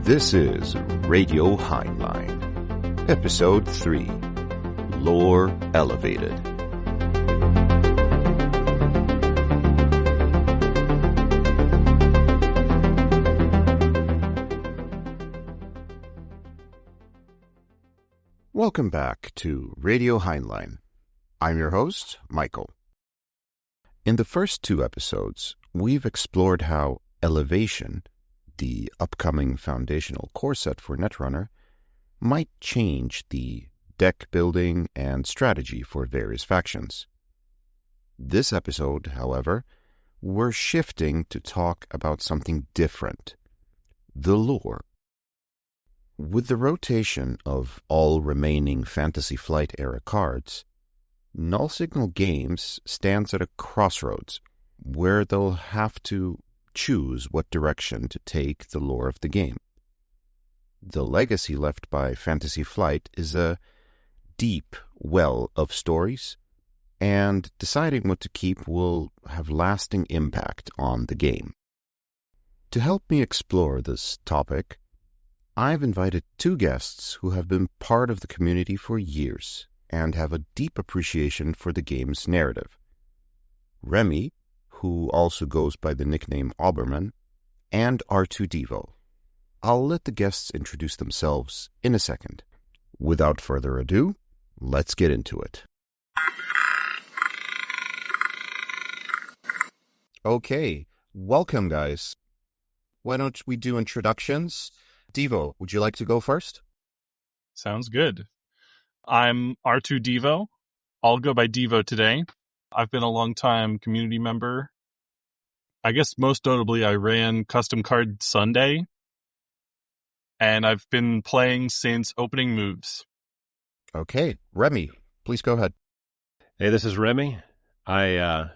This is Radio Heinlein, Episode 3, Lore Elevated. Welcome back to Radio Heinlein. I'm your host, Michael. In the first two episodes, we've explored how Elevation, the upcoming foundational core set for Netrunner, might change the deck building and strategy for various factions. This episode, however, we're shifting to talk about something different: the lore. With the rotation of all remaining Fantasy Flight era cards, Null Signal Games stands at a crossroads where they'll have to choose what direction to take the lore of the game. The legacy left by Fantasy Flight is a deep well of stories, and deciding what to keep will have lasting impact on the game. To help me explore this topic, I've invited two guests who have been part of the community for years and have a deep appreciation for the game's narrative. Remy, who also goes by the nickname Aweberman, and R2Devo. I'll let the guests introduce themselves in a second. Without further ado, let's get into it. Okay, welcome guys. Why don't we do introductions? Devo, would you like to go first? Sounds good. I'm R2Devo. I'll go by Devo today. I've been a long-time community member. I guess most notably I ran Custom Card Sunday, and I've been playing since opening moves. Okay, Remy, please go ahead. Hey, this is Remy. I'll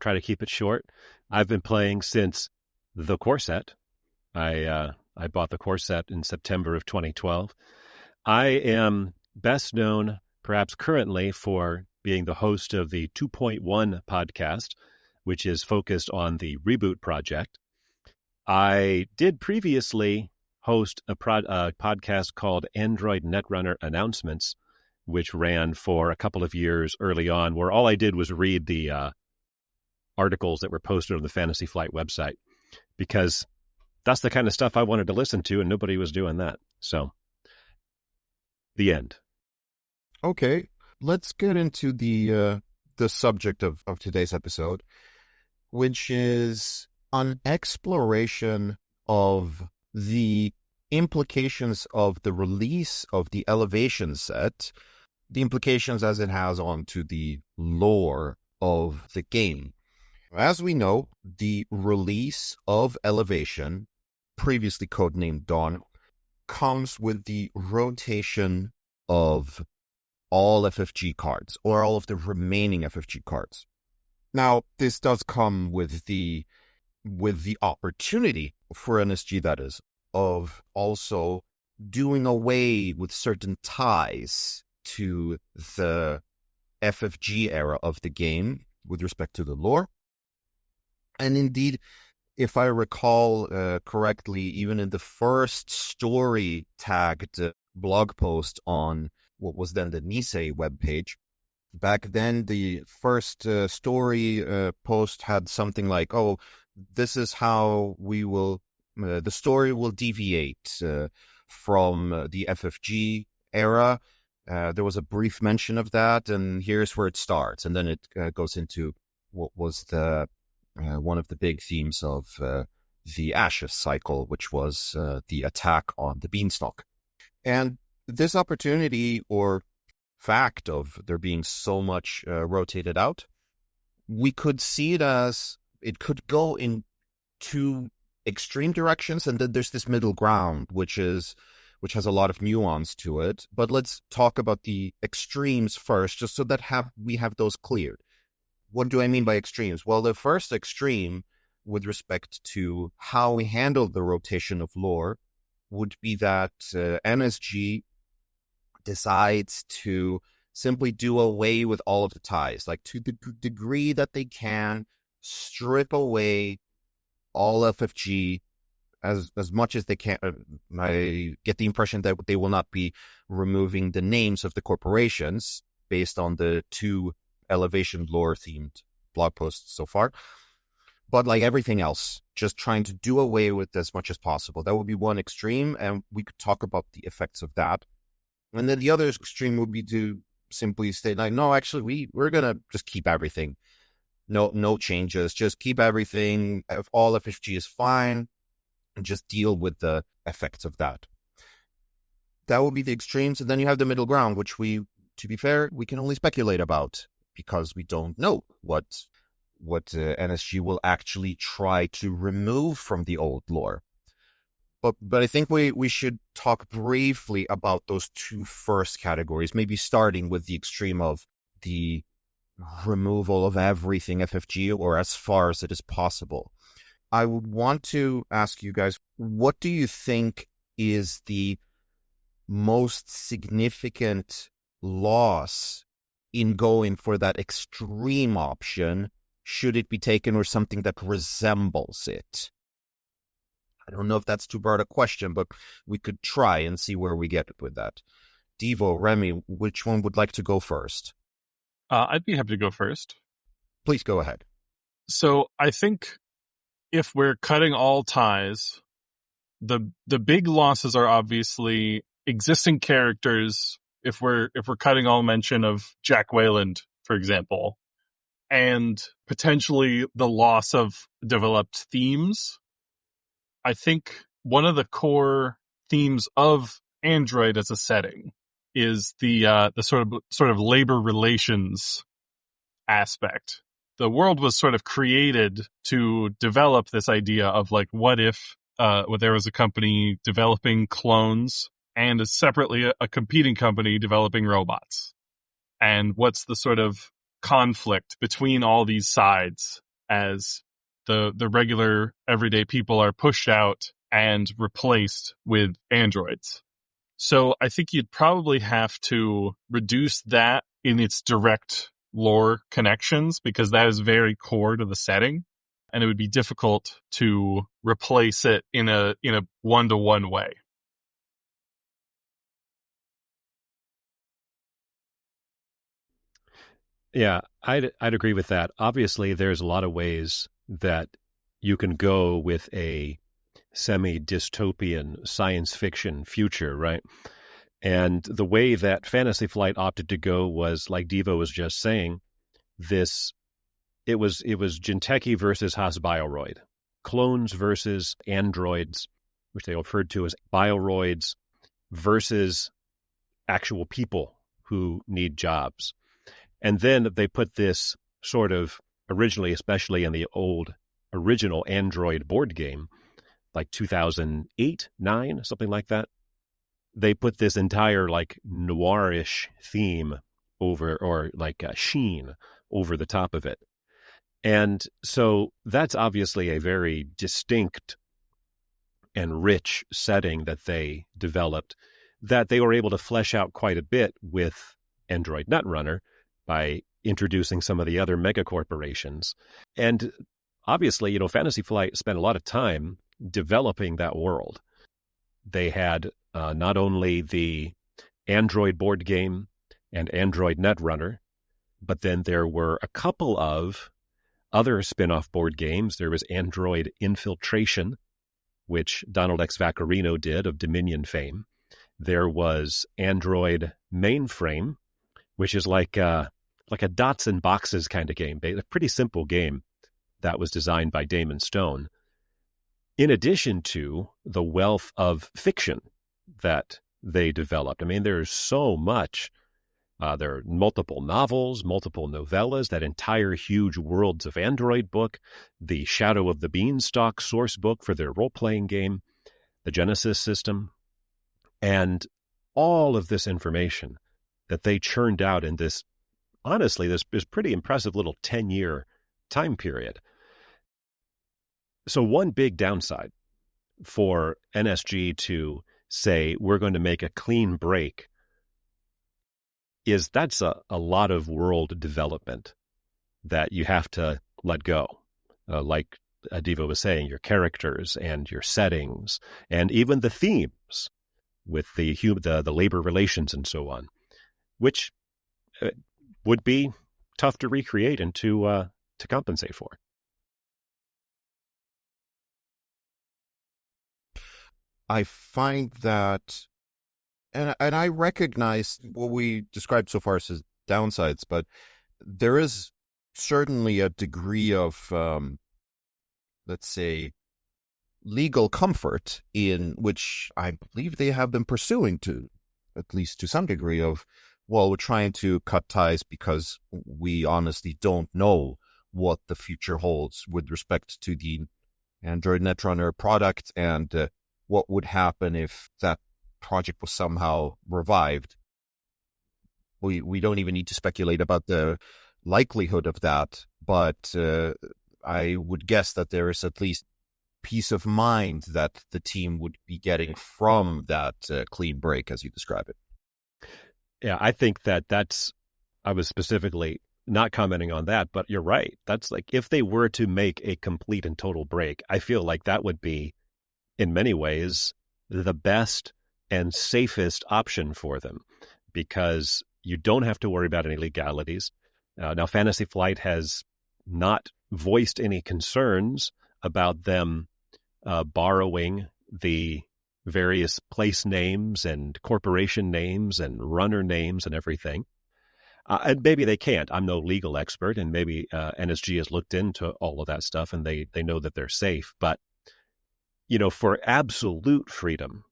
try to keep it short. I've been playing since the core set. I bought the core set in September of 2012. I am best known, perhaps currently, for being the host of the 2.1 podcast, which is focused on the Reboot project. I did previously host a podcast called Android Netrunner Announcements, which ran for a couple of years early on, where all I did was read the articles that were posted on the Fantasy Flight website, because that's the kind of stuff I wanted to listen to, and nobody was doing that. So, the end. Okay, let's get into the subject of today's episode, which is an exploration of the implications of the release of the Elevation set, the implications as it has onto the lore of the game. As we know, the release of Elevation, previously codenamed Dawn, comes with the rotation of all FFG cards, or all of the remaining FFG cards. Now, this does come with the opportunity for NSG, that is, of also doing away with certain ties to the FFG era of the game with respect to the lore. And indeed, if I recall correctly, even in the first story tagged blog post on what was then the Nisei webpage, back then the first story post had something like, oh, this is how we will, the story will deviate from the FFG era. There was a brief mention of that, and here's where it starts. And then it goes into what was the one of the big themes of the Ashes cycle, which was the attack on the Beanstalk. And this opportunity or fact of there being so much rotated out, we could see it as it could go in two extreme directions, and then there's this middle ground, which has a lot of nuance to it. But let's talk about the extremes first, just so that we have those cleared. What do I mean by extremes? Well, the first extreme with respect to how we handled the rotation of lore would be that NSG decides to simply do away with all of the ties, like to the degree that they can strip away all FFG as much as they can. I get the impression that they will not be removing the names of the corporations based on the 2 elevation lore themed blog posts so far. But like everything else, just trying to do away with as much as possible. That would be one extreme, and we could talk about the effects of that. And then the other extreme would be to simply state like, no, actually, we're gonna just keep everything. No changes. Just keep everything. If all FFG is fine, and just deal with the effects of that. That would be the extremes. And then you have the middle ground, which to be fair, we can only speculate about because we don't know what NSG will actually try to remove from the old lore. But I think we should talk briefly about those 2 first categories, maybe starting with the extreme of the removal of everything FFG, or as far as it is possible. I would want to ask you guys, what do you think is the most significant loss in going for that extreme option? Should it be taken, or something that resembles it? I don't know if that's too broad a question, but we could try and see where we get with that. Devo, Remy, which one would like to go first? I'd be happy to go first. Please go ahead. So I think if we're cutting all ties, the big losses are obviously existing characters. If we're cutting all mention of Jack Wayland, for example, and potentially the loss of developed themes. I think one of the core themes of Android as a setting is the sort of labor relations aspect. The world was sort of created to develop this idea of like, what if there was a company developing clones and separately a competing company developing robots, and what's the sort of conflict between all these sides as the regular everyday people are pushed out and replaced with androids. So I think you'd probably have to reduce that in its direct lore connections, because that is very core to the setting, and it would be difficult to replace it in a one-to-one way. Yeah, I'd agree with that. Obviously, there's a lot of ways that you can go with a semi-dystopian science fiction future, right? And the way that Fantasy Flight opted to go was, like Devo was just saying, it was Jinteki versus Haas Bioroid, clones versus androids, which they referred to as bioroids, versus actual people who need jobs. And then they put this sort of, originally, especially in the old original Android board game, like 2008, 9, something like that, they put this entire like noirish theme over, or like a sheen over the top of it. And so that's obviously a very distinct and rich setting that they developed, that they were able to flesh out quite a bit with Android Netrunner by introducing some of the other mega corporations. And obviously, Fantasy Flight spent a lot of time developing that world. They had not only the Android board game and Android Netrunner, but then there were a couple of other spin-off board games. There was Android Infiltration, which Donald X. Vaccarino did, of Dominion fame. There was Android Mainframe, which is like a dots and boxes kind of game, a pretty simple game that was designed by Damon Stone. In addition to the wealth of fiction that they developed. I mean, there's so much. There are multiple novels, multiple novellas, that entire huge Worlds of Android book, the Shadow of the Beanstalk source book for their role-playing game, the Genesis system, and all of this information that they churned out in this, honestly, this pretty impressive little 10-year time period. So one big downside for NSG to say we're going to make a clean break is that's a lot of world development that you have to let go. Like Devo was saying, your characters and your settings, and even the themes with the labor relations and so on, which would be tough to recreate and to compensate for. I find that, and I recognize what we described so far as downsides, but there is certainly a degree of, let's say, legal comfort in which I believe they have been pursuing, to at least to some degree, of, well, we're trying to cut ties because we honestly don't know what the future holds with respect to the Android Netrunner product and what would happen if that project was somehow revived. We don't even need to speculate about the likelihood of that, but I would guess that there is at least peace of mind that the team would be getting from that clean break, as you describe it. Yeah, I think I was specifically not commenting on that, but you're right. That's like, if they were to make a complete and total break, I feel like that would be, in many ways, the best and safest option for them, because you don't have to worry about any legalities. Now, Fantasy Flight has not voiced any concerns about them borrowing the various place names and corporation names and runner names and everything. And maybe they can't. I'm no legal expert, and maybe NSG has looked into all of that stuff and they know that they're safe. But, for absolute freedom,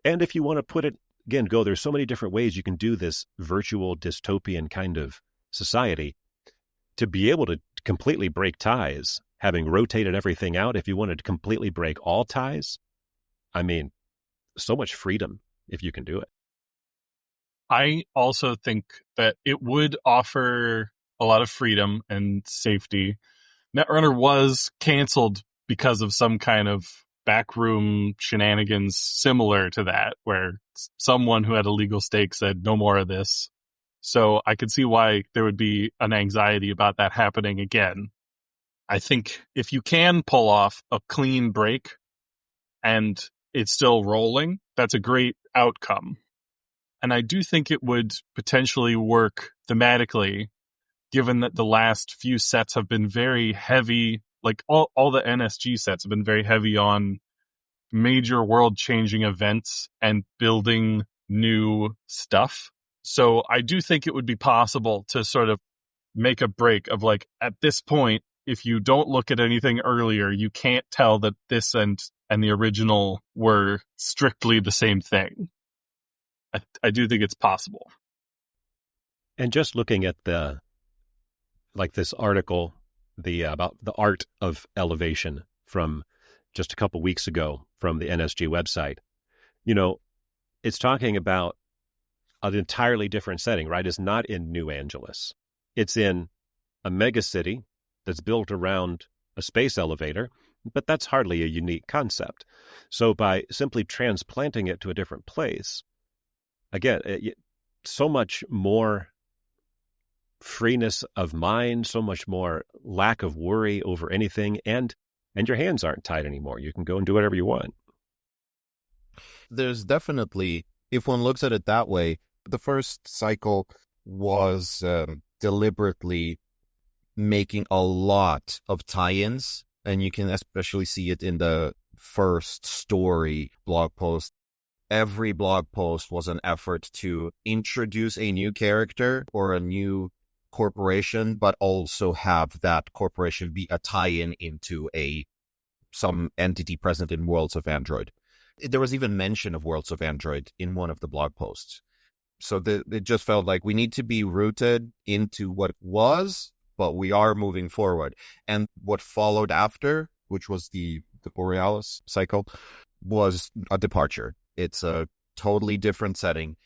and if you want to put it, again, there's so many different ways you can do this virtual dystopian kind of society, to be able to completely break ties, having rotated everything out. If you wanted to completely break all ties, I mean, so much freedom if you can do it. I also think that it would offer a lot of freedom and safety. Netrunner was canceled because of some kind of backroom shenanigans similar to that, where someone who had a legal stake said, no more of this. So I could see why there would be an anxiety about that happening again. I think if you can pull off a clean break and it's still rolling, that's a great outcome. And I do think it would potentially work thematically, given that the last few sets have been very heavy, like all the NSG sets have been very heavy on major world-changing events and building new stuff. So I do think it would be possible to sort of make a break of, like, at this point, if you don't look at anything earlier, you can't tell that this and the original were strictly the same thing. I do think it's possible. And just looking at this article, about the art of elevation from just a couple weeks ago from the NSG website, it's talking about an entirely different setting, right? It's not in New Angeles. It's in a mega city that's built around a space elevator, but that's hardly a unique concept. So by simply transplanting it to a different place, again, so much more freeness of mind, so much more lack of worry over anything, and your hands aren't tied anymore. You can go and do whatever you want. There's definitely, if one looks at it that way, the first cycle was deliberately making a lot of tie-ins, and you can especially see it in the first story blog post. Every blog post was an effort to introduce a new character or a new corporation, but also have that corporation be a tie-in into some entity present in Worlds of Android. There was even mention of Worlds of Android in one of the blog posts. So it just felt like we need to be rooted into what it was, but we are moving forward. And what followed after, which was the Borealis cycle, was a departure. It's a totally different setting,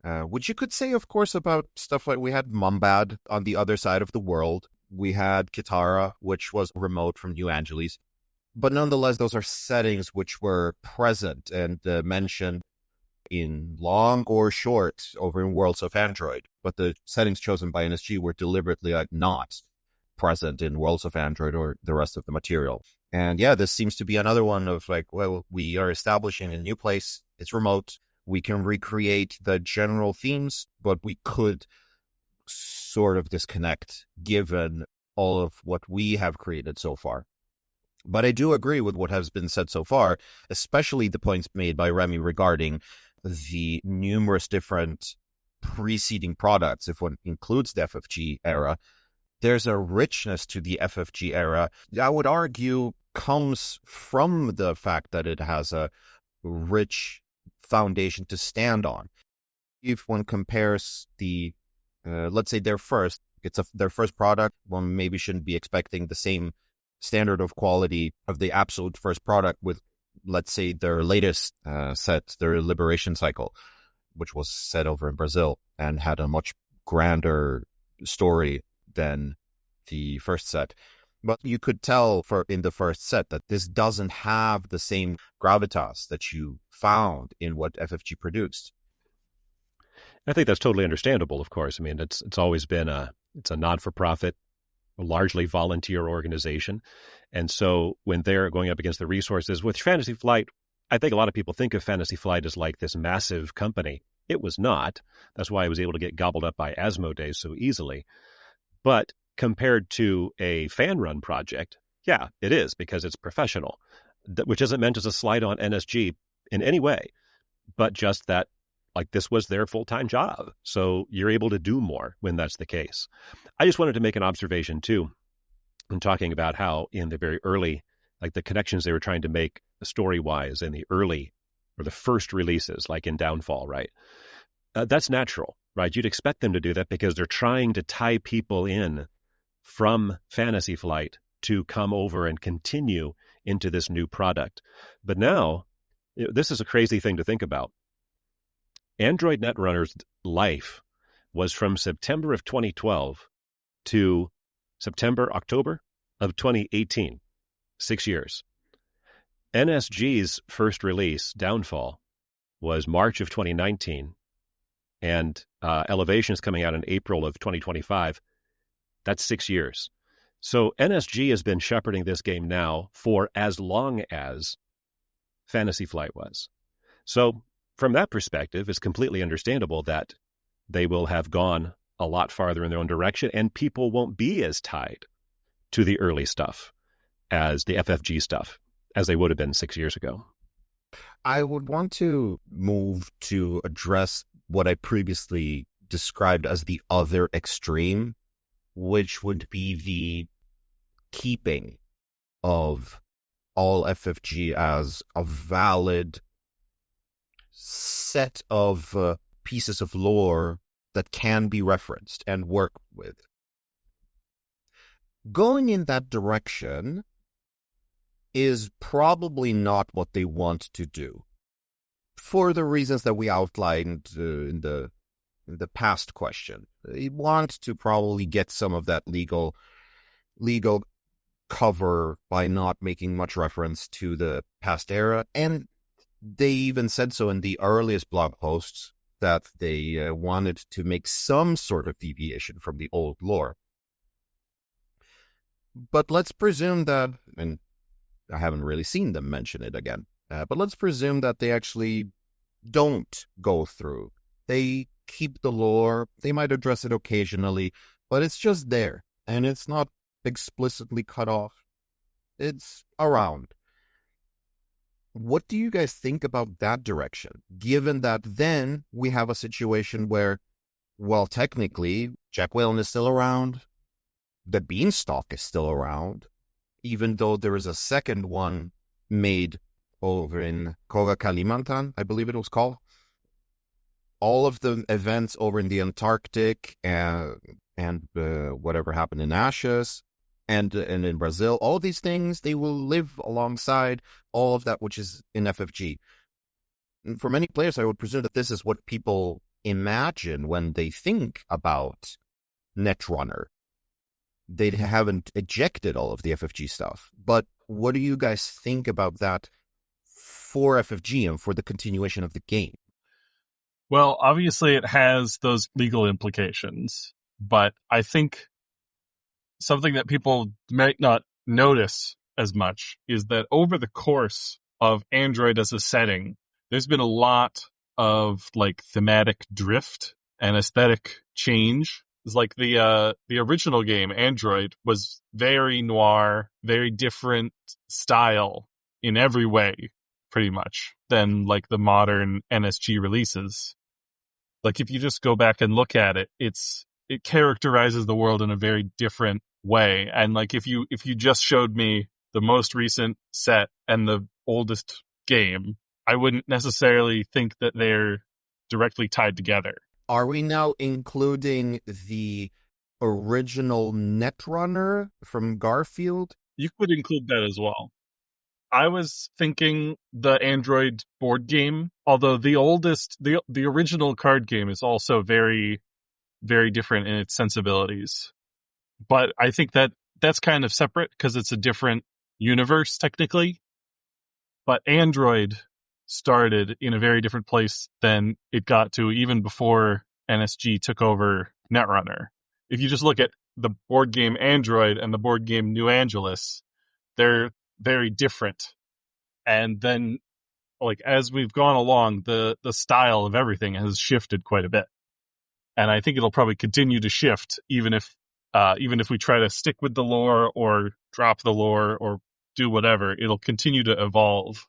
which you could say, of course, about stuff like we had Mumbad on the other side of the world. We had Kitara, which was remote from New Angeles. But nonetheless, those are settings which were present and mentioned in long or short over in Worlds of Android. But the settings chosen by NSG were deliberately not present in Worlds of Android or the rest of the material. And yeah, this seems to be another one of like, well, we are establishing a new place. It's remote. We can recreate the general themes, but we could sort of disconnect given all of what we have created so far. But I do agree with what has been said so far, especially the points made by Remy regarding the numerous different preceding products, if one includes the FFG era. There's a richness to the FFG era, I would argue, comes from the fact that it has a rich foundation to stand on. If one compares the, let's say their first product, one maybe shouldn't be expecting the same standard of quality of the absolute first product with, let's say, their latest set, their Liberation Cycle, which was set over in Brazil and had a much grander story than the first set. But you could tell in the first set that this doesn't have the same gravitas that you found in what FFG produced. I think that's totally understandable, of course. I mean, it's always been it's a non-for-profit, largely volunteer organization. And so when they're going up against the resources with Fantasy Flight, I think a lot of people think of Fantasy Flight as like this massive company. It was not. That's why it was able to get gobbled up by Asmodee so easily. But compared to a fan-run project, yeah, it is, because it's professional, which isn't meant as a slight on NSG in any way, but just that, like, this was their full-time job. So you're able to do more when that's the case. I just wanted to make an observation, too, in talking about how in the very early, like the connections they were trying to make story-wise in the early or the first releases, like in Downfall, right? That's natural, right? You'd expect them to do that because they're trying to tie people in from Fantasy Flight to come over and continue into this new product. But now, this is a crazy thing to think about. Android Netrunner's life was from September of 2012 to October of 2018, 6 years. NSG's first release, Downfall, was March of 2019, and Elevation is coming out in April of 2025. That's 6 years. So NSG has been shepherding this game now for as long as Fantasy Flight was. So from that perspective, it's completely understandable that they will have gone a lot farther in their own direction, and people won't be as tied to the early stuff as the FFG stuff as they would have been 6 years ago. I would want to move to address what I previously described as the other extreme, which would be the keeping of all FFG as a valid set of pieces of lore that can be referenced and worked with. Going in that direction is probably not what they want to do, for the reasons that we outlined in the past question. They want to probably get some of that legal cover by not making much reference to the past era, and they even said so in the earliest blog posts that they wanted to make some sort of deviation from the old lore. But let's presume that, and I haven't really seen them mention it again, but let's presume that they actually don't go through. They keep the lore, they might address it occasionally, but it's just there, and it's not explicitly cut off. It's around. What do you guys think about that direction, given that then we have a situation where, well, technically, Jack Whalen is still around, the Beanstalk is still around, even though there is a second one made over in Koga Kalimantan, I believe it was called. All of the events over in the Antarctic and whatever happened in Ashes and in Brazil, all these things, they will live alongside all of that which is in FFG. And for many players, I would presume that this is what people imagine when they think about Netrunner. They haven't ejected all of the FFG stuff. But what do you guys think about that for FFG and for the continuation of the game? Well, obviously it has those legal implications, but I think something that people might not notice as much is that over the course of Android as a setting, there's been a lot of like thematic drift and aesthetic change. It's like the original game, Android, was very noir, very different style in every way, pretty much, than like the modern NSG releases. Like if you just go back and look at it, it characterizes the world in a very different way. And like if you just showed me the most recent set and the oldest game, I wouldn't necessarily think that they're directly tied together. Are we now including the original Netrunner from Garfield? You could include that as well. I was thinking the Android board game, although the original card game is also very, very different in its sensibilities. But I think that's kind of separate because it's a different universe technically. But Android started in a very different place than it got to even before NSG took over Netrunner. If you just look at the board game Android and the board game New Angeles, they're very different. And then, like, as we've gone along, the style of everything has shifted quite a bit. And I think it'll probably continue to shift even if we try to stick with the lore or drop the lore or do whatever, it'll continue to evolve.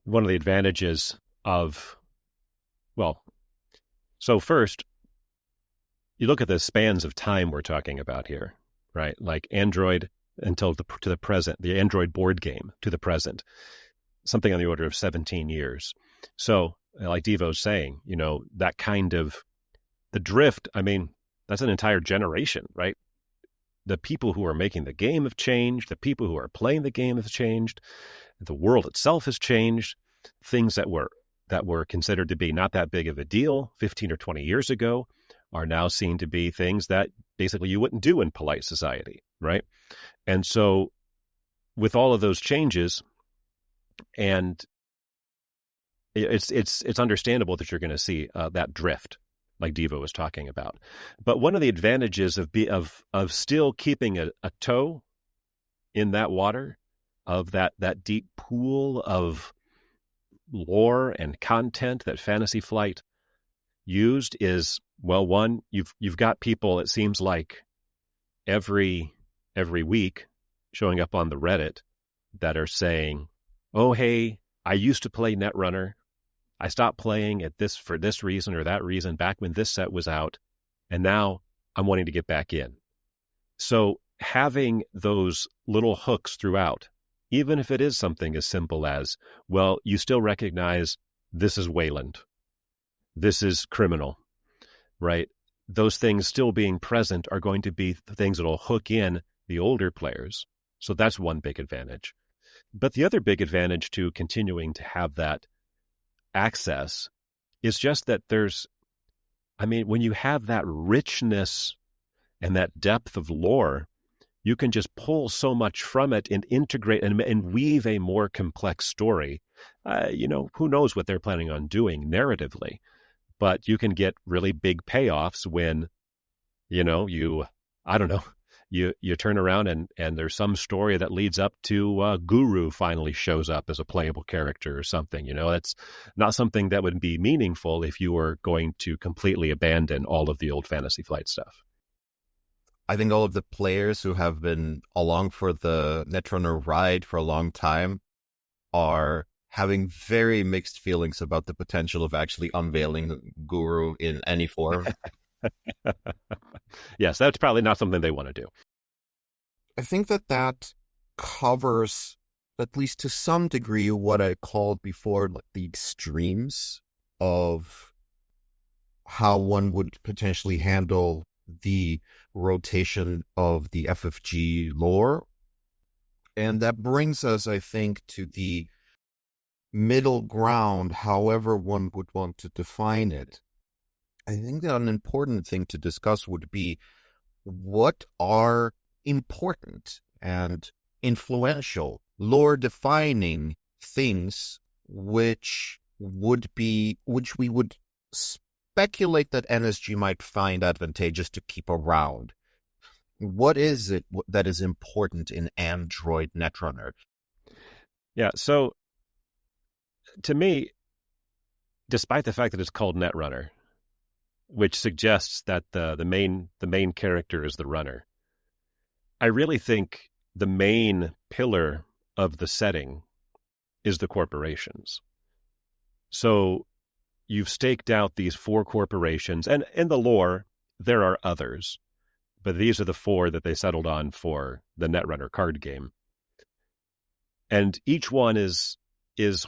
One of the advantages of, well, so first, you look at the spans of time we're talking about here, right? Like Android to the present, the Android board game to the present, something on the order of 17 years. So, like Devo's saying, that kind of, the drift, I mean, that's an entire generation, right? The people who are making the game have changed. The people who are playing the game have changed. The world itself has changed. Things that were considered to be not that big of a deal 15 or 20 years ago are now seen to be things that basically you wouldn't do in polite society, right? And so with all of those changes, and it's understandable that you're going to see that drift, like Devo was talking about. But one of the advantages of still keeping a toe in that water, of that deep pool of lore and content that Fantasy Flight used is, well, one, you've got people, it seems like every week showing up on the Reddit that are saying, oh, hey, I used to play Netrunner. I stopped playing for this reason or that reason back when this set was out, and now I'm wanting to get back in. So having those little hooks throughout, even if it is something as simple as, well, you still recognize this is Wayland, this is Criminal, right? Those things still being present are going to be things that will hook in the older players. So that's one big advantage. But the other big advantage to continuing to have that access is just that when you have that richness and that depth of lore, you can just pull so much from it and integrate and weave a more complex story. Who knows what they're planning on doing narratively, but you can get really big payoffs when, you turn around and there's some story that leads up to Guru finally shows up as a playable character or something. That's not something that would be meaningful if you were going to completely abandon all of the old Fantasy Flight stuff. I think all of the players who have been along for the Netrunner ride for a long time are having very mixed feelings about the potential of actually unveiling Guru in any form. Yes, that's probably not something they want to do. I think that covers, at least to some degree, what I called before, like the extremes of how one would potentially handle the rotation of the FFG lore. And that brings us, I think, to the middle ground, however one would want to define it. I think that an important thing to discuss would be what are important and influential lore-defining things which we would speculate that NSG might find advantageous to keep around. What is it that is important in Android Netrunner? Yeah, so to me, despite the fact that it's called Netrunner, which suggests that the main character is the runner, I really think the main pillar of the setting is the corporations. So you've staked out these 4 corporations, and in the lore, there are others, but these are the 4 that they settled on for the Netrunner card game. And each one is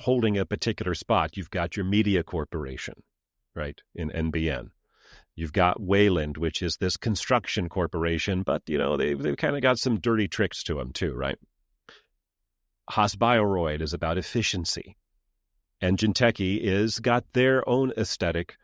holding a particular spot. You've got your media corporation, right, in NBN. You've got Wayland, which is this construction corporation, but, they've kind of got some dirty tricks to them too, right? Hasbioroid is about efficiency. And Jinteki is got their own aesthetic.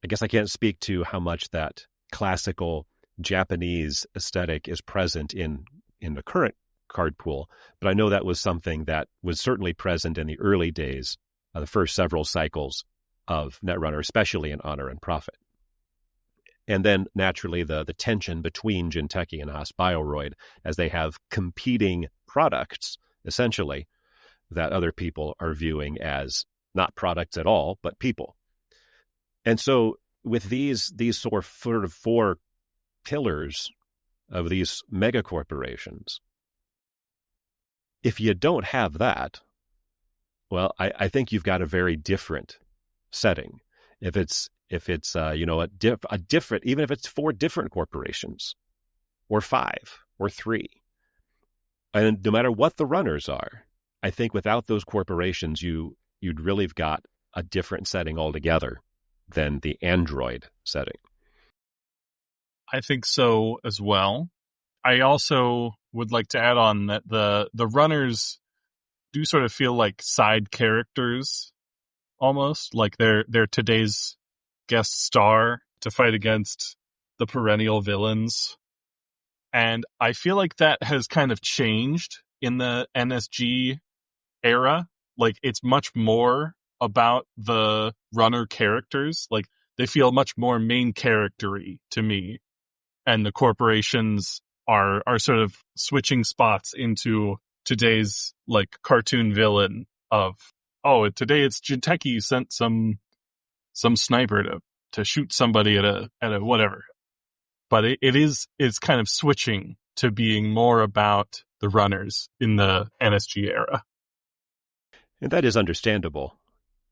I guess I can't speak to how much that classical Japanese aesthetic is present in the current card pool, but I know that was something that was certainly present in the early days, the first several cycles of Netrunner, especially in Honor and Profit. And then, naturally, the tension between Jinteki and Hasbioroid as they have competing products, essentially, that other people are viewing as not products at all, but people. And so with these sort of 4 pillars of these mega corporations, if you don't have that, well, I think you've got a very different setting. If it's a different, even if it's 4 different corporations, or 5, or 3, and no matter what the runners are, I think without those corporations, you'd really have got a different setting altogether than the Android setting. I think so as well. I also would like to add on that the runners do sort of feel like side characters, almost like they're today's guest star to fight against the perennial villains. And I feel like that has kind of changed in the NSG era. Like, it's much more about the runner characters. Like, they feel much more main character-y to me. And the corporations are sort of switching spots into today's, like, cartoon villain of, oh, today it's Jinteki sent some sniper to shoot somebody at a whatever. But it's kind of switching to being more about the runners in the NSG era. And that is understandable.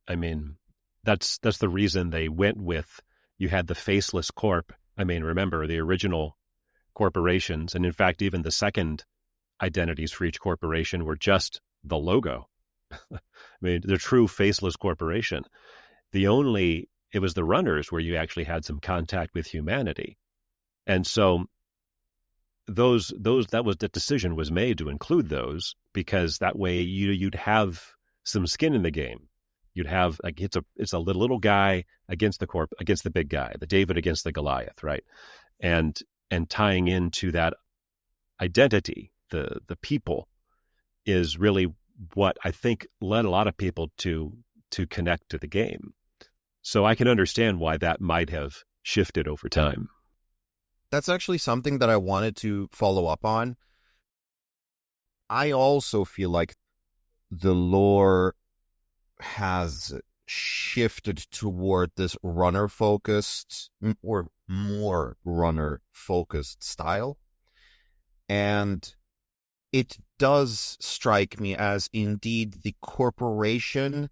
I mean, that's the reason they went with, you had the Faceless Corp. I mean, remember the original corporations, and in fact, even the second identities for each corporation were just the logo. I mean, the true faceless corporation. It was the runners where you actually had some contact with humanity. And so the decision was made to include those, because that way you'd have some skin in the game. You'd have, like, it's a little guy against the big guy, the David against the Goliath, right? And tying into that identity, the people, is really what I think led a lot of people to connect to the game. So I can understand why that might have shifted over time. That's actually something that I wanted to follow up on. I also feel like the lore has shifted toward this runner-focused, or more runner-focused style. And it does strike me as indeed the corporations,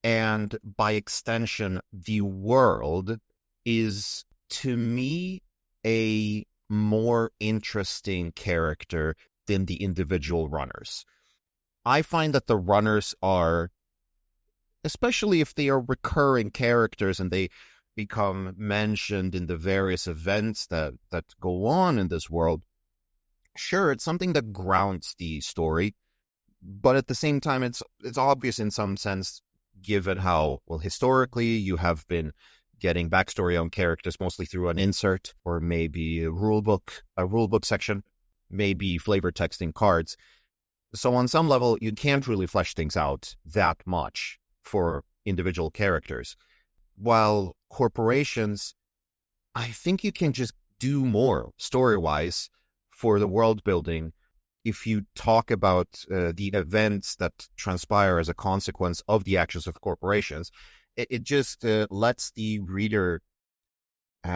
and by extension, the world, is, to me, a more interesting character than the individual runners. I find that the runners are, especially if they are recurring characters and they become mentioned in the various events that go on in this world, sure, it's something that grounds the story, but at the same time, it's obvious in some sense, given how, well, historically you have been getting backstory on characters mostly through an insert, or maybe a rulebook section, maybe flavor text in cards. So on some level, you can't really flesh things out that much for individual characters. While corporations, I think you can just do more story-wise for the world building if you talk about the events that transpire as a consequence of the actions of corporations. It just lets the reader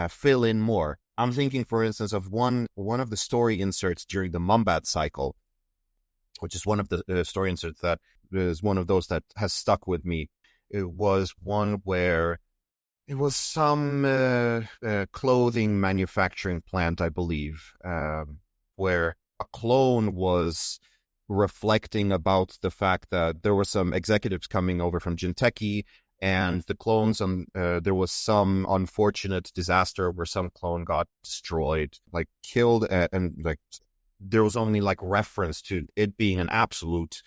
fill in more. I'm thinking, for instance, of one of the story inserts during the Mumbat cycle, which is one of the story inserts that is one of those that has stuck with me. It was one where it was some clothing manufacturing plant, I believe, where a clone was reflecting about the fact that there were some executives coming over from Jinteki, and the clones, there was some unfortunate disaster where some clone got destroyed, like killed, and like there was only like reference to it being an absolute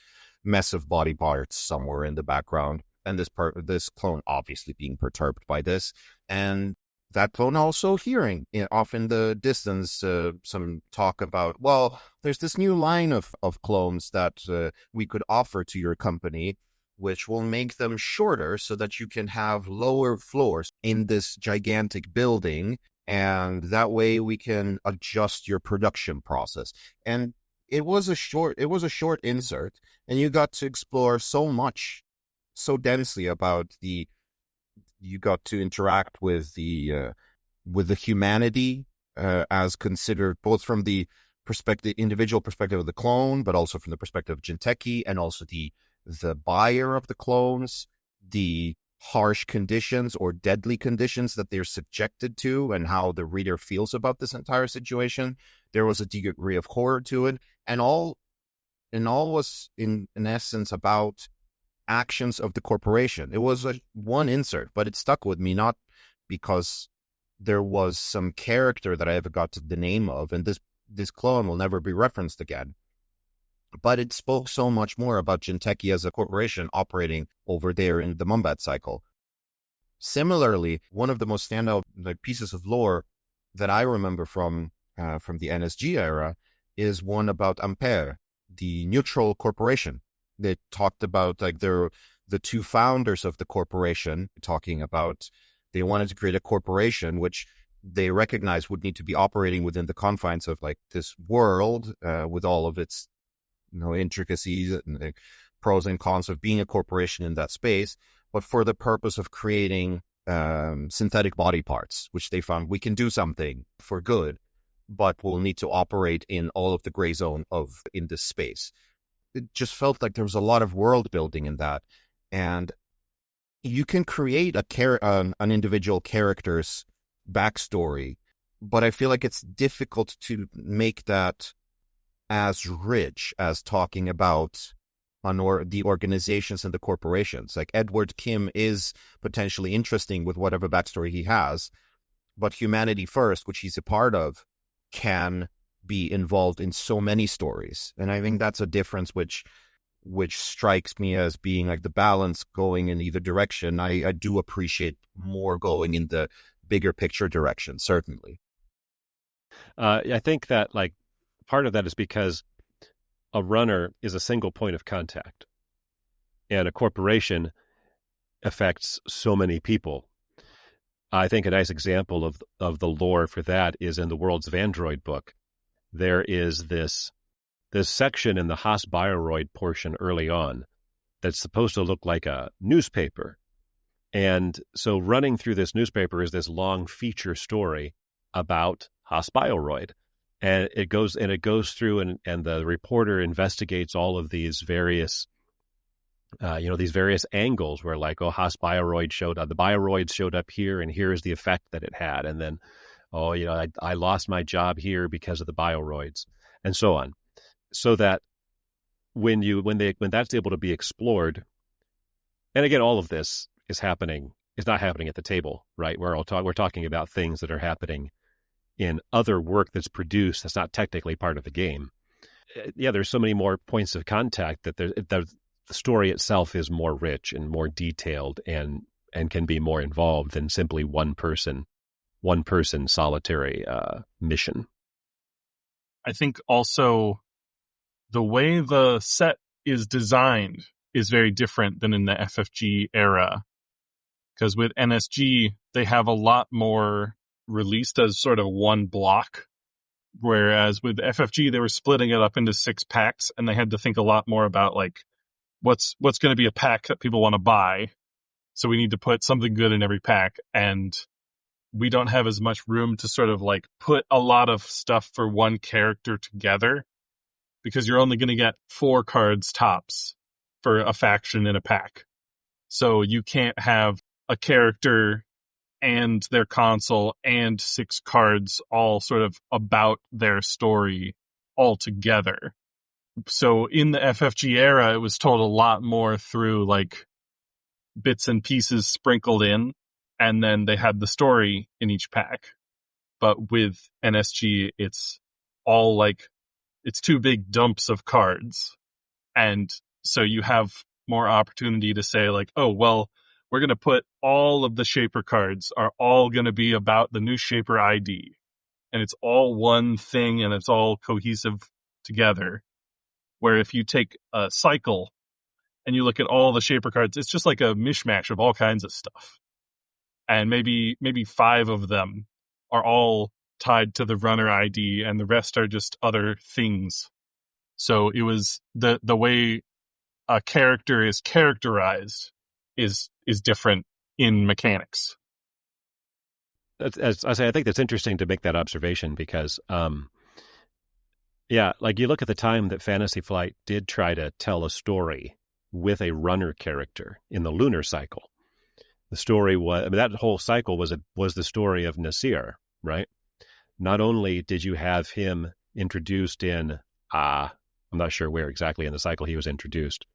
mess of body parts somewhere in the background. And this clone obviously being perturbed by this, and that clone also hearing off in the distance some talk about, well, there's this new line of clones that we could offer to your company, which will make them shorter so that you can have lower floors in this gigantic building, and that way we can adjust your production process. And it was a short insert, and you got to explore so much, so densely about you got to interact with the humanity as considered both from the individual perspective of the clone, but also from the perspective of Jinteki, and also the buyer of the clones, the harsh conditions or deadly conditions that they're subjected to, and how the reader feels about this entire situation. There was a degree of horror to it, and all was in essence about actions of the corporation. It was one insert, but it stuck with me, not because there was some character that I ever got to the name of, and this clone will never be referenced again. But it spoke so much more about Jinteki as a corporation operating over there in the Mumbat cycle. Similarly, one of the most standout pieces of lore that I remember from the NSG era is one about Ampere, the neutral corporation. They talked about like the two founders of the corporation talking about they wanted to create a corporation which they recognized would need to be operating within the confines of like this world with all of its intricacies and the pros and cons of being a corporation in that space, but for the purpose of creating synthetic body parts, which they found we can do something for good, but we'll need to operate in all of the gray zone in this space. It just felt like there was a lot of world building in that, and you can create an individual character's backstory, but I feel like it's difficult to make that as rich as talking about the organizations and the corporations. Like Edward Kim is potentially interesting with whatever backstory he has, but Humanity First, which he's a part of, can be involved in so many stories. And I think that's a difference which strikes me as being like the balance going in either direction. I do appreciate more going in the bigger picture direction, certainly. I think that like part of that is because a runner is a single point of contact, and a corporation affects so many people. I think a nice example of the lore for that is in the Worlds of Android book. There is this section in the Haas Bioroid portion early on that's supposed to look like a newspaper. And so running through this newspaper is this long feature story about Haas Bioroid. And it goes through and the reporter investigates all of these various these various angles where like, oh, Haas Bioroid the Bioroids showed up here, and here is the effect that it had. And then, I lost my job here because of the Bioroids, and so on. So that when that's able to be explored, and again, all of this is not happening at the table, right? We're talking about things that are happening in other work that's produced that's not technically part of the game. Yeah, there's so many more points of contact that the story itself is more rich and more detailed and can be more involved than simply one person solitary mission. I think also the way the set is designed is very different than in the FFG era. Because with NSG, they have a lot more released as sort of one block. Whereas with FFG, they were splitting it up into 6 packs, and they had to think a lot more about like what's going to be a pack that people want to buy. So we need to put something good in every pack, and we don't have as much room to sort of like put a lot of stuff for one character together, because you're only going to get 4 cards tops for a faction in a pack. So you can't have a character and their console and 6 cards all sort of about their story all together. So in the FFG era, it was told a lot more through like bits and pieces sprinkled in, and then they had the story in each pack. But with NSG, it's all like, it's 2 big dumps of cards. And so you have more opportunity to say like, oh, well, we're going to put all of the Shaper cards are all going to be about the new Shaper ID. And it's all one thing, and it's all cohesive together. Where if you take a cycle and you look at all the Shaper cards, it's just like a mishmash of all kinds of stuff. And maybe 5 of them are all tied to the runner ID, and the rest are just other things. So it was the way a character is characterized is different in mechanics. As I say, I think that's interesting to make that observation because, like you look at the time that Fantasy Flight did try to tell a story with a runner character in the lunar cycle. The story was, that whole cycle was the story of Nasir, right? Not only did you have him introduced in, I'm not sure where exactly in the cycle he was introduced,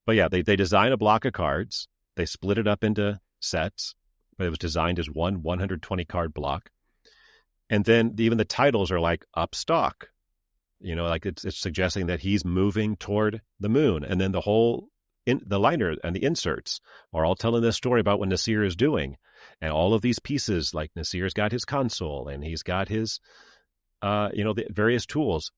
but yeah, they designed a block of cards. They split it up into sets, but it was designed as one 120 card block. And then even the titles are like up stock, like it's suggesting that he's moving toward the moon. And then the whole the liner and the inserts are all telling this story about what Nasir is doing. And all of these pieces, like Nasir's got his console and he's got his, the various tools.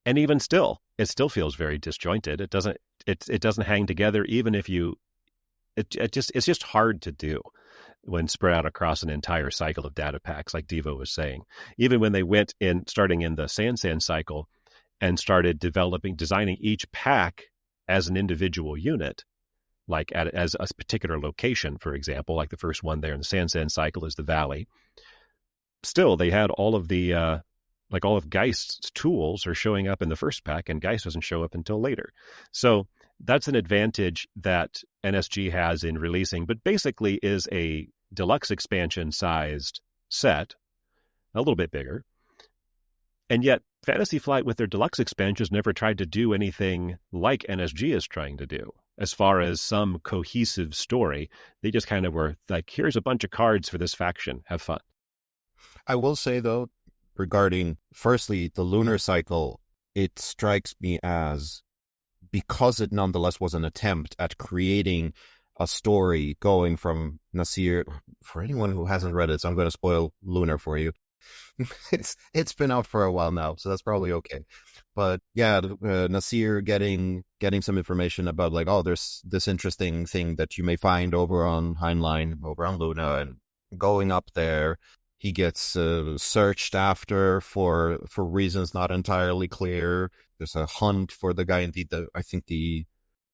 And even still, it still feels very disjointed. It doesn't hang together, even if it's just hard to do when spread out across an entire cycle of data packs, like Devo was saying. Even when they went in, starting in the Sansan cycle, and started designing each pack as an individual unit, like as a particular location, for example, like the first one there in the Sansan cycle is the Valley. Still, they had all of the all of Geist's tools are showing up in the first pack, and Geist doesn't show up until later. So that's an advantage that NSG has in releasing, but basically is a deluxe expansion sized set, a little bit bigger. And yet Fantasy Flight with their deluxe expansions never tried to do anything like NSG is trying to do. As far as some cohesive story, they just kind of were like, here's a bunch of cards for this faction. Have fun. I will say, though, regarding, firstly, the lunar cycle, it strikes me as, because it nonetheless was an attempt at creating a story going from Nasir. For anyone who hasn't read it, so I'm going to spoil Lunar for you. It's been out for a while now, so that's probably okay. But yeah, Nasir getting some information about like, oh, there's this interesting thing that you may find over on Heinlein, over on Luna, and going up there, he gets searched after for reasons not entirely clear. There's a hunt for the guy. Indeed,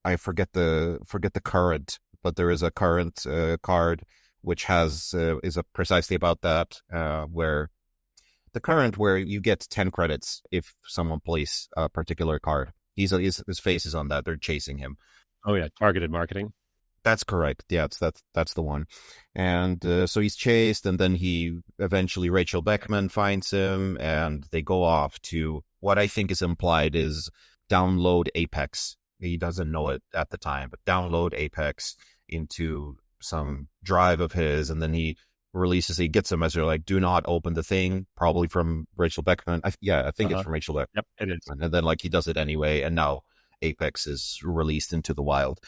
I forget the current, but there is a current card which is precisely about that, where the current, where you get 10 credits if someone plays a particular card. His face is on that. They're chasing him. Oh yeah, targeted marketing. That's correct. Yeah, that's the one. And so he's chased, and then eventually Rachel Beckman finds him, and they go off to what I think is implied is download Apex. He doesn't know it at the time, but download Apex into some drive of his, and then he gets a message like, do not open the thing, probably from Rachel Beckman. I think it's from Rachel Beckman. Yep, it is. And then like he does it anyway, and now Apex is released into the wild.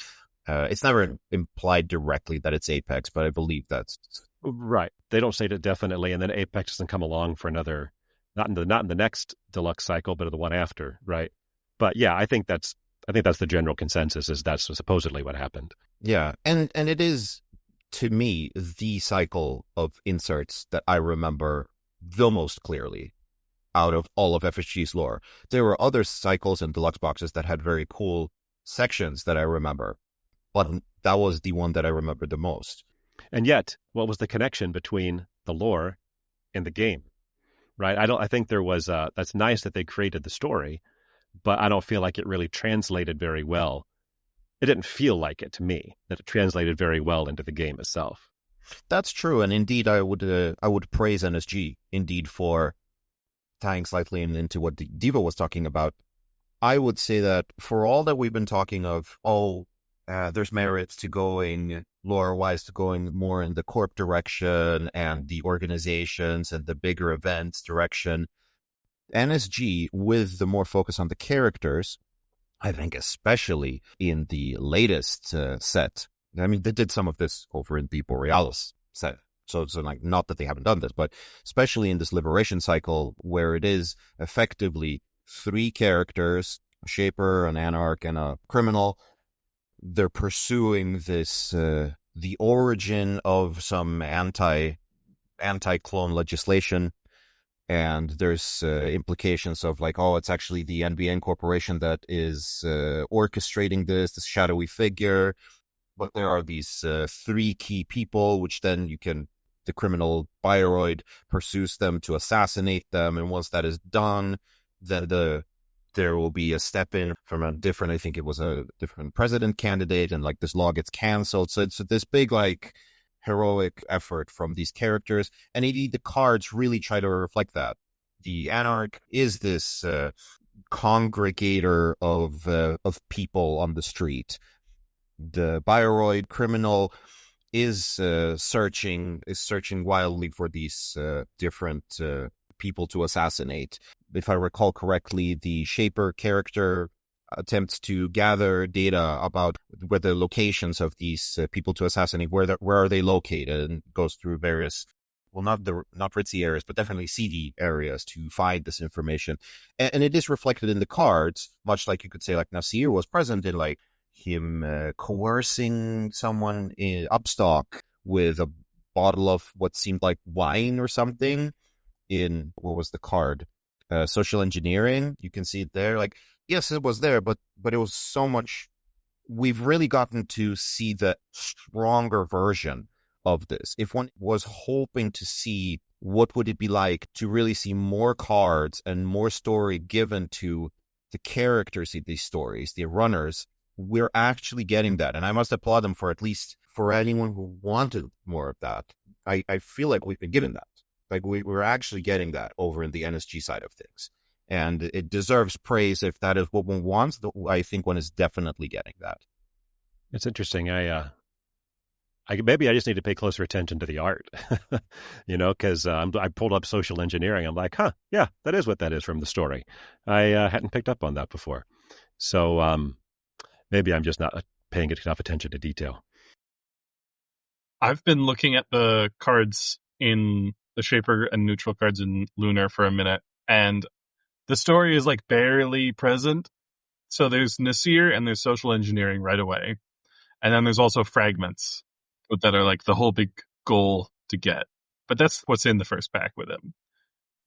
It's never implied directly that it's Apex, but I believe that's right. They don't say it definitely, and then Apex doesn't come along for another, not in the next deluxe cycle, but the one after, right? But yeah, I think that's the general consensus, is that's supposedly what happened. Yeah, and it is to me, the cycle of inserts that I remember the most clearly out of all of FSG's lore. There were other cycles and deluxe boxes that had very cool sections that I remember, but that was the one that I remember the most. And yet, what was the connection between the lore and the game? Right? I think there was that's nice that they created the story, but I don't feel like it really translated very well. It didn't feel like it to me that it translated very well into the game itself. That's true, and indeed, I would praise NSG indeed for tying slightly into what Diva was talking about. I would say that for all that we've been talking of, there's merits to going lore-wise, to going more in the corp direction and the organizations and the bigger events direction. NSG, with the more focus on the characters, I think especially in the latest set, I mean, they did some of this over in the Borealis set. So it's like, not that they haven't done this, but especially in this Liberation cycle, where it is effectively 3 characters, a Shaper, an Anarch, and a Criminal. They're pursuing this, the origin of some anti-clone legislation. And there's implications of like, it's actually the NBN corporation that is orchestrating this shadowy figure. But there are these 3 key people, which then the criminal Bioroid pursues them to assassinate them. And once that is done, then there will be a step in from I think it was a different president candidate, and like this law gets canceled. So it's this big, like, heroic effort from these characters. And indeed, the cards really try to reflect that. The Anarch is this congregator of people on the street. The Bioroid criminal is searching wildly for these different people to assassinate. If I recall correctly, the Shaper character attempts to gather data about where the locations of these people to assassinate, where are they located, and goes through various, well, not ritzy areas, but definitely seedy areas to find this information. And it is reflected in the cards, much like you could say like Nasir was present in like him coercing someone in Upstock with a bottle of what seemed like wine or something in, what was the card? Social engineering. You can see it there. Like, yes, it was there, but it was so much. We've really gotten to see the stronger version of this. If one was hoping to see what would it be like to really see more cards and more story given to the characters in these stories, the runners, we're actually getting that. And I must applaud them for, at least for anyone who wanted more of that. I feel like we've been given that. Like we're actually getting that over in the NSG side of things. And it deserves praise if that is what one wants. I think one is definitely getting that. It's interesting. I maybe I just need to pay closer attention to the art, because I pulled up social engineering. I'm like, yeah, that is what that is from the story. I hadn't picked up on that before. So maybe I'm just not paying enough attention to detail. I've been looking at the cards in the Shaper and neutral cards in Lunar for a minute, and the story is like barely present. So there's Nasir and there's social engineering right away. And then there's also fragments that are like the whole big goal to get. But that's what's in the first pack with him.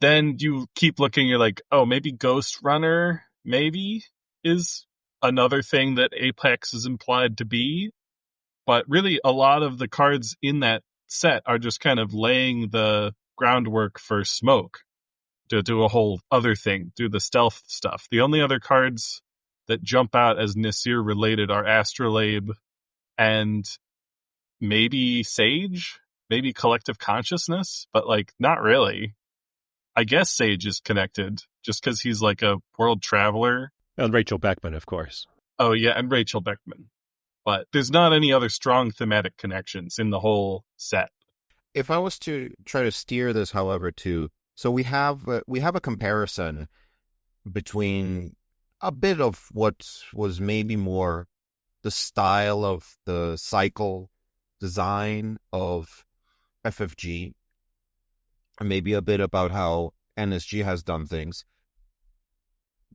Then you keep looking, you're like, maybe Ghost Runner maybe is another thing that Apex is implied to be. But really, a lot of the cards in that set are just kind of laying the groundwork for Smoke to do a whole other thing, do the stealth stuff. The only other cards that jump out as Nasir related are Astrolabe and maybe Sage, maybe Collective Consciousness, but like not really. I guess Sage is connected just because he's like a world traveler. And Rachel Beckman, of course. Oh yeah, and Rachel Beckman. But there's not any other strong thematic connections in the whole set. If I was to try to steer this, however, so we have a comparison between a bit of what was maybe more the style of the cycle design of FFG, and maybe a bit about how NSG has done things.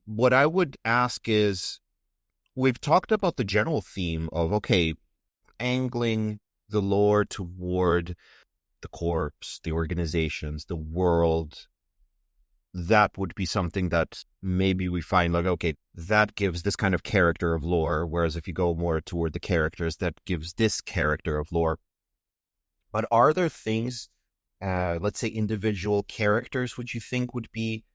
What I would ask is, we've talked about the general theme of, angling the lore toward the corps, the organizations, the world, that would be something that maybe we find like, okay, that gives this kind of character of lore. Whereas if you go more toward the characters, that gives this character of lore. But are there things, let's say individual characters, which you think would be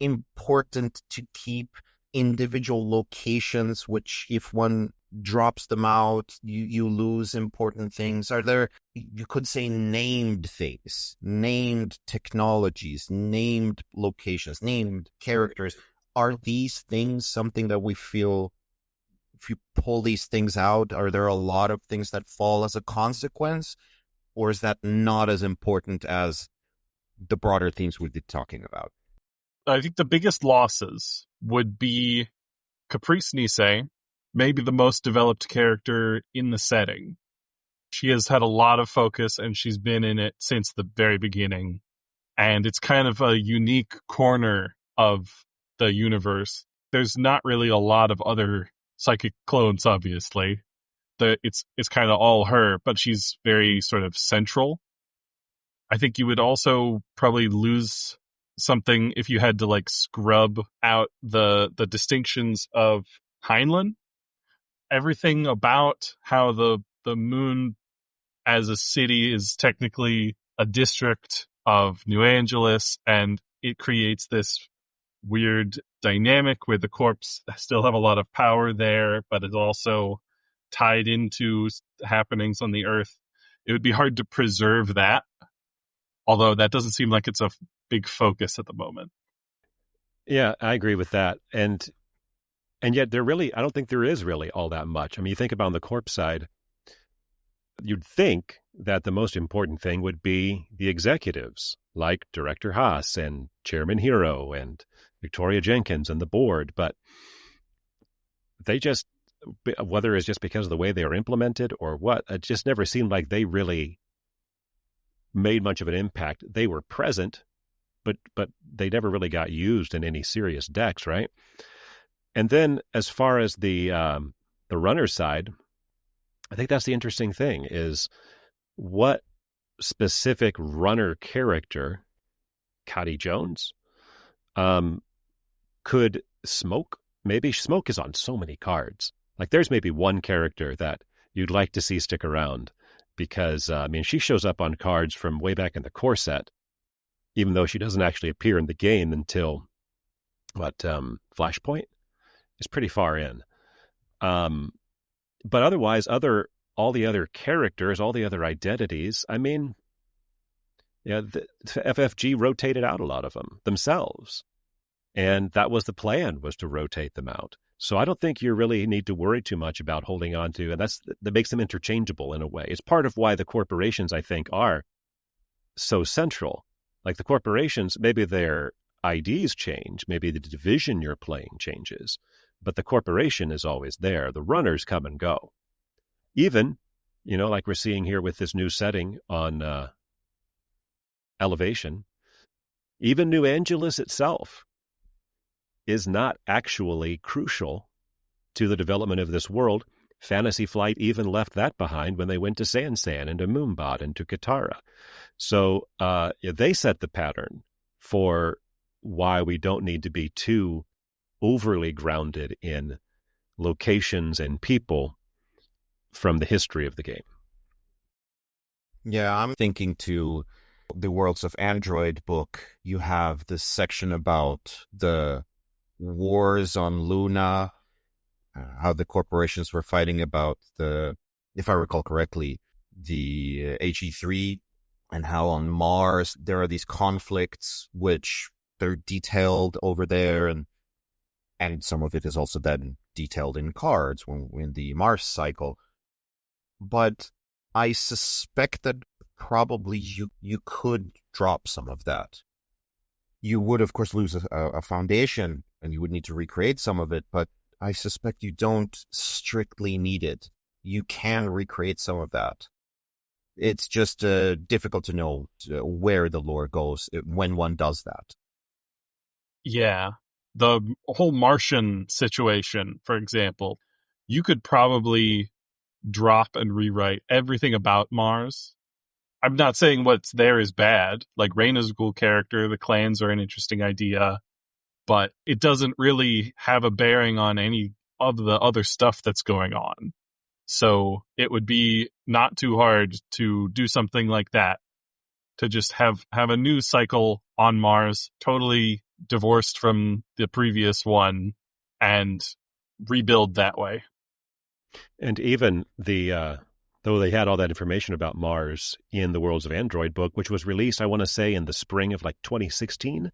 important to keep, individual locations, which if one drops them out, you lose important things? Are there, you could say, named things, named technologies, named locations, named characters? Are these things something that we feel, if you pull these things out, are there a lot of things that fall as a consequence? Or is that not as important as the broader themes we've been talking about? I think the biggest losses would be Caprice Nisei, maybe the most developed character in the setting. She has had a lot of focus and she's been in it since the very beginning. And it's kind of a unique corner of the universe. There's not really a lot of other psychic clones, obviously. It's kind of all her, but she's very sort of central. I think you would also probably lose something if you had to like scrub out the distinctions of Heinlein. Everything about how the moon as a city is technically a district of New Angeles, and it creates this weird dynamic where the corps still have a lot of power there, but it's also tied into happenings on the Earth. It would be hard to preserve that, although that doesn't seem like it's a big focus at the moment. Yeah, I agree with that. And yet there really, I don't think there is really all that much. I mean, you think about on the corp side, you'd think that the most important thing would be the executives, like Director Haas and Chairman Hero and Victoria Jenkins and the board, but they just, whether it's just because of the way they are implemented or what, it just never seemed like they really made much of an impact. They were present, but they never really got used in any serious decks, right? And then as far as the runner side, I think that's the interesting thing is what specific runner character, Cady Jones, could Smoke, maybe Smoke is on so many cards. Like there's maybe one character that you'd like to see stick around because, I mean, she shows up on cards from way back in the core set, even though she doesn't actually appear in the game until, Flashpoint? It's pretty far in. But otherwise, all the other characters, all the other identities, I mean, yeah, the FFG rotated out a lot of them themselves. And that was the plan, was to rotate them out. So I don't think you really need to worry too much about holding on to, and that makes them interchangeable in a way. It's part of why the corporations, I think, are so central. Like the corporations, maybe their IDs change, maybe the division you're playing changes, but the corporation is always there. The runners come and go. Even, like we're seeing here with this new setting on Elevation, even New Angeles itself is not actually crucial to the development of this world. Fantasy Flight even left that behind when they went to Sansan and to Moombot and to Katara. So they set the pattern for why we don't need to be too overly grounded in locations and people from the history of the game. Yeah, I'm thinking to the Worlds of Android book. You have this section about the wars on Luna, how the corporations were fighting about if I recall correctly, the HE3, and how on Mars there are these conflicts which they're detailed over there, and some of it is also then detailed in cards when the Mars cycle. But I suspect that probably you could drop some of that. You would, of course, lose a foundation, and you would need to recreate some of it, but I suspect you don't strictly need it. You can recreate some of that. It's just difficult to know where the lore goes when one does that. Yeah. The whole Martian situation, for example, you could probably drop and rewrite everything about Mars. I'm not saying what's there is bad. Like, Reyna's a cool character, the clans are an interesting idea, but it doesn't really have a bearing on any of the other stuff that's going on. So it would be not too hard to do something like that, to just have a new cycle on Mars, totally divorced from the previous one, and rebuild that way. And even though they had all that information about Mars in the Worlds of Android book, which was released, I want to say, in the spring of like 2016,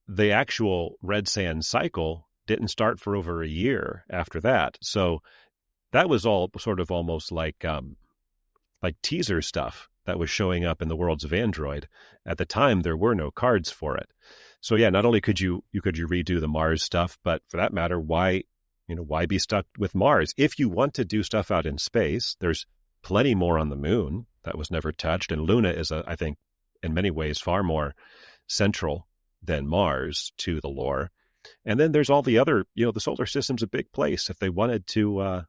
the actual Red Sand cycle didn't start for over a year after that. So that was all sort of almost like teaser stuff that was showing up in the Worlds of Android. At the time, there were no cards for it. So yeah, not only could you redo the Mars stuff, but for that matter, why be stuck with Mars? If you want to do stuff out in space, there's plenty more on the moon that was never touched. And Luna is, I think, in many ways, far more central than Mars to the lore. And then there's all the other, the solar system's a big place. If they wanted to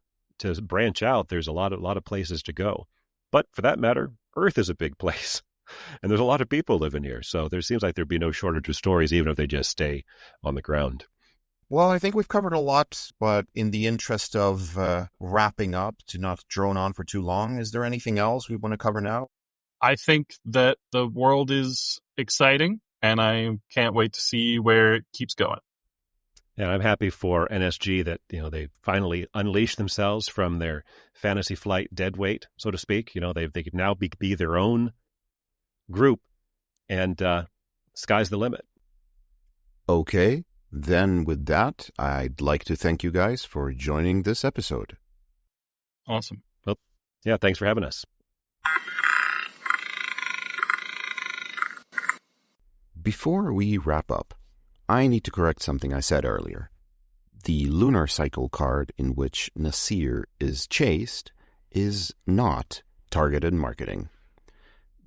branch out, there's a lot of places to go. But for that matter, Earth is a big place. And there's a lot of people living here. So there seems like there'd be no shortage of stories, even if they just stay on the ground. Well, I think we've covered a lot, but in the interest of wrapping up, to not drone on for too long, is there anything else we want to cover now? I think that the world is exciting, and I can't wait to see where it keeps going. And I'm happy for NSG that, they finally unleashed themselves from their Fantasy Flight deadweight, so to speak. They can now be their own group, and sky's the limit. Okay. Then with that, I'd like to thank you guys for joining this episode. Awesome. Well, yeah, thanks for having us. Before we wrap up, I need to correct something I said earlier. The lunar cycle card in which Nasir is chased is not targeted marketing.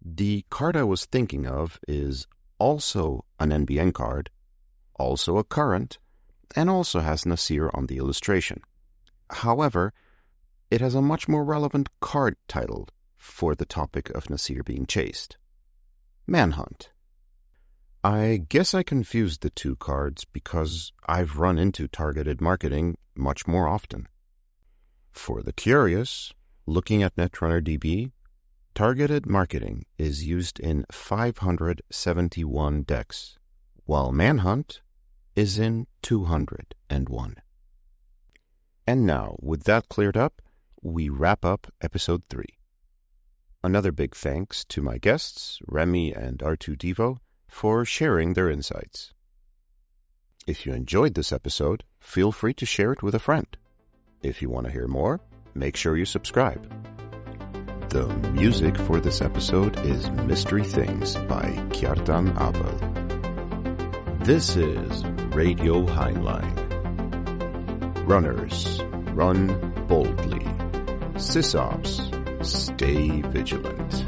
The card I was thinking of is also an NBN card, also a current, and also has Nasir on the illustration. However, it has a much more relevant card title for the topic of Nasir being chased: Manhunt. I guess I confused the two cards because I've run into targeted marketing much more often. For the curious, looking at Netrunner DB, targeted marketing is used in 571 decks, while Manhunt is in 201. And now, with that cleared up, we wrap up episode 3. Another big thanks to my guests, Remy and R2Devo, for sharing their insights. If you enjoyed this episode, feel free to share it with a friend. If you want to hear more, make sure you subscribe. The music for this episode is Mystery Things by Kjartan Abel. This is Radio Heinlein. Runners, run boldly. Sysops, stay vigilant.